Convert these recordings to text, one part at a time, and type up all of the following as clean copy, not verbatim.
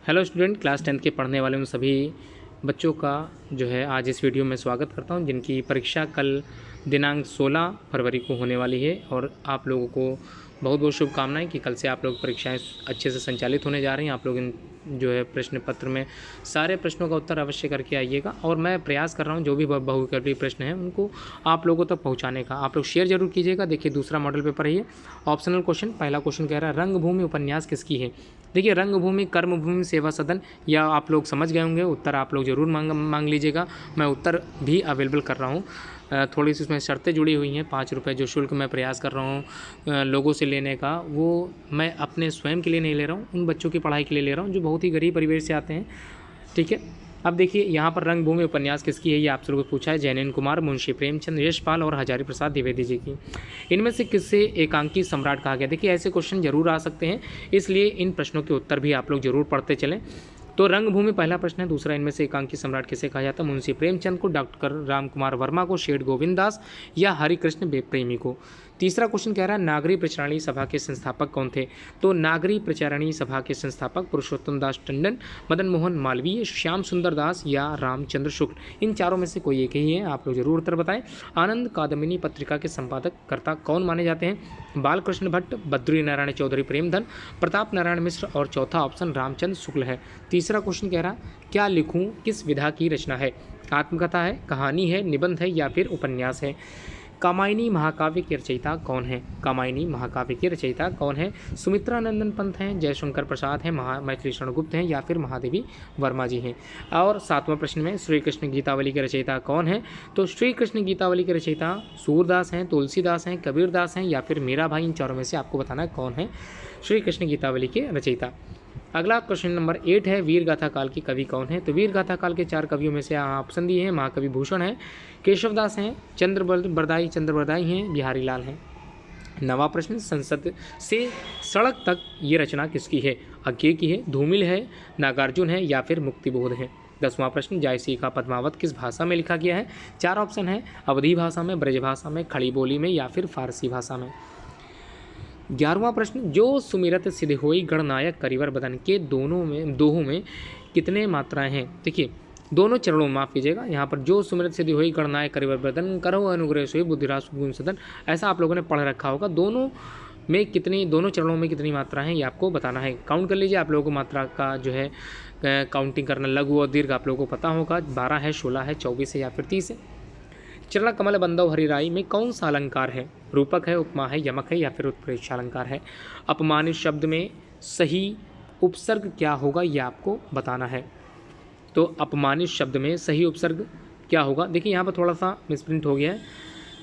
Hello student, class 10 के पढ़ने वाले उन सभी बच्चों का जो है आज इस वीडियो में स्वागत करता हूं जिनकी परीक्षा कल दिनांक 16 फरवरी को होने वाली है। और आप लोगों को बहुत बहुत शुभकामनाएं कि कल से आप लोग परीक्षाएं अच्छे से संचालित होने जा रही हैं। आप लोग इन जो है प्रश्न पत्र में सारे प्रश्नों का उत्तर अवश्य करके आइएगा। और मैं प्रयास कर रहा हूं जो भी बहुविकल्पीय प्रश्न हैं उनको आप लोगों तक पहुंचाने का। आप लोग शेयर जरूर कीजिएगा। देखिए, दूसरा मॉडल पेपर है ये, ऑप्शनल क्वेश्चन। पहला क्वेश्चन कह रहा है रंगभूमि उपन्यास किसकी है। देखिए, रंगभूमि, कर्मभूमि, सेवा सदन, या आप लोग समझ गए होंगे। उत्तर आप लोग ज़रूर मांग लीजिएगा। मैं उत्तर भी अवेलेबल कर रहा हूँ। थोड़ी सी उसमें शर्तें जुड़ी हुई हैं। 5 रुपये जो शुल्क मैं प्रयास कर रहा हूँ लोगों से लेने का, वो मैं अपने स्वयं के लिए नहीं ले रहा हूँ, उन बच्चों की पढ़ाई के लिए ले रहा हूँ जो बहुत ही गरीब परिवेश से आते हैं। ठीक है, अब देखिए यहाँ पर रंगभूमि उपन्यास किसकी है ये आपसे लोगों को पूछा है। जैनेन्द्र कुमार, मुंशी प्रेमचंद, यशपाल और हजारी प्रसाद द्विवेदी जी की। इनमें से किससे एकांकी सम्राट कहा गया। देखिए, ऐसे क्वेश्चन जरूर आ सकते हैं, इसलिए इन प्रश्नों के उत्तर भी आप लोग जरूर पढ़ते चलें। तो रंगभूमि पहला प्रश्न है। दूसरा, इनमें से एकांकी सम्राट किसे कहा जाता है। मुंशी प्रेमचंद को, डॉक्टर राम कुमार वर्मा को, शेठ गोविंद दास या हरिकृष्ण प्रेमी को। तीसरा क्वेश्चन कह रहा है नागरी प्रचारणी सभा के संस्थापक कौन थे। तो नागरी प्रचारणी सभा के संस्थापक पुरुषोत्तम दास टंडन, मदन मोहन मालवीय, श्याम सुंदर दास या रामचंद्र शुक्ल। इन चारों में से कोई एक ही है। आप लोग जरूर उत्तर बताएं। आनंद कादम्बिनी पत्रिका के संपादक कर्ता कौन माने जाते हैं। बालकृष्ण भट्ट, बद्री नारायण चौधरी प्रेमधन, प्रताप नारायण मिश्र और चौथा ऑप्शन रामचंद्र शुक्ल है। तीसरा क्वेश्चन कह रहा क्या लिखूं किस विधा की रचना है। आत्मकथा है, कहानी है, निबंध है या फिर उपन्यास है। कामायनी महाकाव्य के रचयिता कौन है। कामायनी महाकाव्य के रचयिता कौन है। सुमित्रा नंदन पंत हैं, जयशंकर प्रसाद हैं, मैथिली शरण गुप्त हैं या फिर महादेवी वर्मा जी हैं। और सातवां प्रश्न में श्री कृष्ण गीतावली के रचयिता कौन है। तो श्री कृष्ण गीतावली के रचयिता सूरदास हैं, तुलसीदास हैं, कबीरदास हैं या फिर मीरा भाई। इन चारों में से आपको बताना है कौन है श्री कृष्ण गीतावली के रचयिता। अगला क्वेश्चन नंबर 8 है वीर गाथा काल के कवि कौन है। तो वीर गाथा काल के 4 कवियों में से ऑप्शन दिए हैं। महाकवि भूषण है, केशवदास हैं, चंद्रबरदाई हैं, बिहारी लाल हैं। नवा प्रश्न, संसद से सड़क तक ये रचना किसकी है। अज्ञे की है, धूमिल है, नागार्जुन है या फिर मुक्तिबोध है। 10वां प्रश्न, जायसी का पद्मावत किस भाषा में लिखा गया है। 4 ऑप्शन है, अवधी भाषा में, ब्रज भाषा में, खड़ी बोली में या फिर फारसी भाषा में। 11वां प्रश्न, जो सुमिरत सिद्ध होई गणनायक करिवर बदन के दोहों में कितने मात्राएं हैं। देखिए, दोनों चरणों में माफ कीजिएगा, यहाँ पर जो सुमिरत सिद्ध होई गणनायक करिवर बदन करो अनुग्रह सोई बुद्धिराज गुण सदन, ऐसा आप लोगों ने पढ़ रखा होगा। दोनों चरणों में कितनी मात्रा है ये आपको बताना है। काउंट कर लीजिए, आप लोगों को मात्रा का जो है काउंटिंग करना, लघु और दीर्घ आप लोगों को पता होगा। 12 है, 16 है, 24 है या फिर 30 है। चरण कमल बंदव हरिराई में कौन सा अलंकार है। रूपक है, उपमा है, यमक है या फिर उत्प्रेक्ष अलंकार है। अपमानित शब्द में सही उपसर्ग क्या होगा ये आपको बताना है। तो अपमानित शब्द में सही उपसर्ग क्या होगा। देखिए, यहाँ पर थोड़ा सा मिसप्रिंट हो गया है।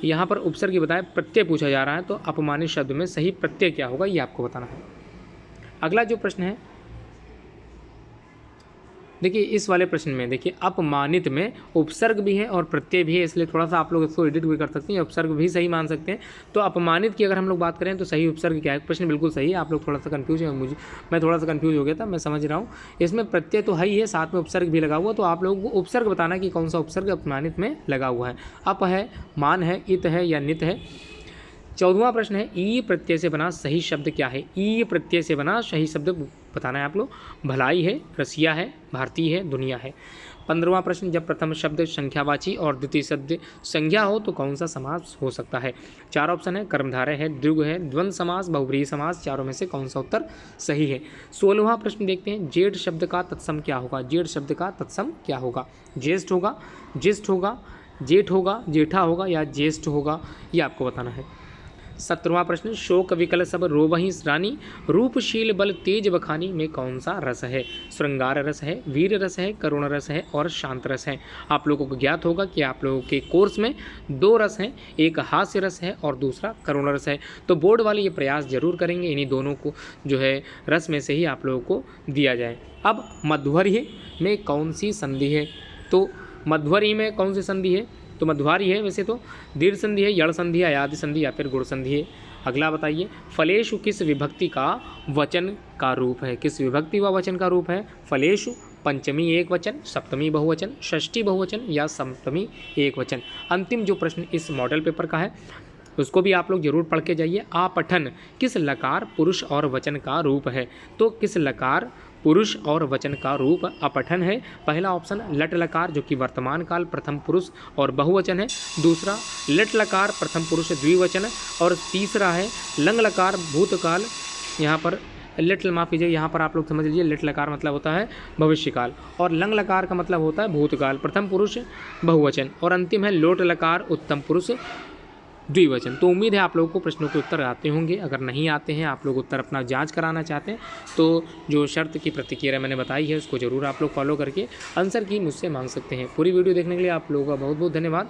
यहाँ पर उपसर्ग की बताए प्रत्यय पूछा जा रहा है, तो अपमानित शब्द में सही प्रत्यय क्या होगा ये आपको बताना है। अगला जो प्रश्न है, देखिए इस वाले प्रश्न में देखिए अपमानित में उपसर्ग भी है और प्रत्यय भी है, इसलिए थोड़ा सा आप लोग इसको एडिट भी कर सकते हैं, उपसर्ग भी सही मान सकते हैं। तो अपमानित की अगर हम लोग बात करें तो सही उपसर्ग क्या है। प्रश्न बिल्कुल सही है, आप लोग थोड़ा सा कंफ्यूज है, मैं थोड़ा सा कंफ्यूज हो गया था, मैं समझ रहा हूँ। इसमें प्रत्यय तो है ही है, साथ में उपसर्ग भी लगा हुआ, तो आप लोगों को उपसर्ग बताना कि कौन सा उपसर्ग अपमानित में लगा हुआ है। अप है, मान है, इत है या नित है। 14वां प्रश्न है ई प्रत्यय से बना सही शब्द क्या है। ई प्रत्यय से बना सही शब्द बताना है आप लोग। भलाई है, रसिया है, भारतीय है, दुनिया है। 15वां प्रश्न, जब प्रथम शब्द संख्यावाची और द्वितीय शब्द संज्ञा हो तो कौन सा समास हो सकता है। 4 ऑप्शन है, कर्मधारय है, द्विगु है, द्वंद्व समास, बहुव्रीहि समास। चारों में से कौन सा उत्तर सही है। 16वां प्रश्न देखते हैं, जेठ शब्द का तत्सम क्या होगा। जेठ शब्द का तत्सम क्या होगा। ज्येष्ठ होगा, ज्येष्ठ होगा, जेठ होगा, जेठा होगा या ज्येष्ठ होगा, ये आपको बताना है। 17वां प्रश्न, शोक विकल सब रोवहि रानी, रूपशील बल तेज बखानी में कौन सा रस है। श्रृंगार रस है, वीर रस है, करुण रस है और शांत रस है। आप लोगों को ज्ञात होगा कि आप लोगों के कोर्स में 2 रस हैं, एक हास्य रस है और दूसरा करुण रस है। तो बोर्ड वाले ये प्रयास जरूर करेंगे इन्हीं दोनों को जो है रस में से ही आप लोगों को दिया जाए। अब मध्वर्य में कौन सी संधि है। तो मध्वर्य में कौन सी संधि है। तो मध्वारी है, वैसे तो दीर्घ संधि है, यड़ संधि है, अयादि संधि या फिर गुण संधि है। अगला बताइए, फलेषु किस विभक्ति का वचन का रूप है। किस विभक्ति व वचन का रूप है। फलेषु पंचमी एक वचन, सप्तमी बहुवचन, षष्ठी बहुवचन या सप्तमी एक वचन। अंतिम जो प्रश्न इस मॉडल पेपर का है उसको भी आप लोग जरूर पढ़ के जाइए। आपठन किस लकार पुरुष और वचन का रूप है। तो किस लकार पुरुष और वचन का रूप अपठन है। पहला ऑप्शन लट लकार जो कि वर्तमान काल प्रथम पुरुष और बहुवचन है। दूसरा लट लकार प्रथम पुरुष द्विवचन है। और तीसरा है लंग लकार भूतकाल। यहाँ पर माफ़ कीजिए, यहाँ पर आप लोग समझ लीजिए लट लकार मतलब होता है भविष्यकाल और लंग लकार का मतलब होता है भूतकाल, प्रथम पुरुष बहुवचन। और अंतिम है लोट लकार उत्तम पुरुष द्विवचन। तो उम्मीद है आप लोगों को प्रश्नों के उत्तर आते होंगे। अगर नहीं आते हैं, आप लोग उत्तर अपना जांच कराना चाहते हैं, तो जो शर्त की प्रतिक्रिया मैंने बताई है उसको ज़रूर आप लोग फॉलो करके आंसर की मुझसे मांग सकते हैं। पूरी वीडियो देखने के लिए आप लोगों का बहुत बहुत धन्यवाद।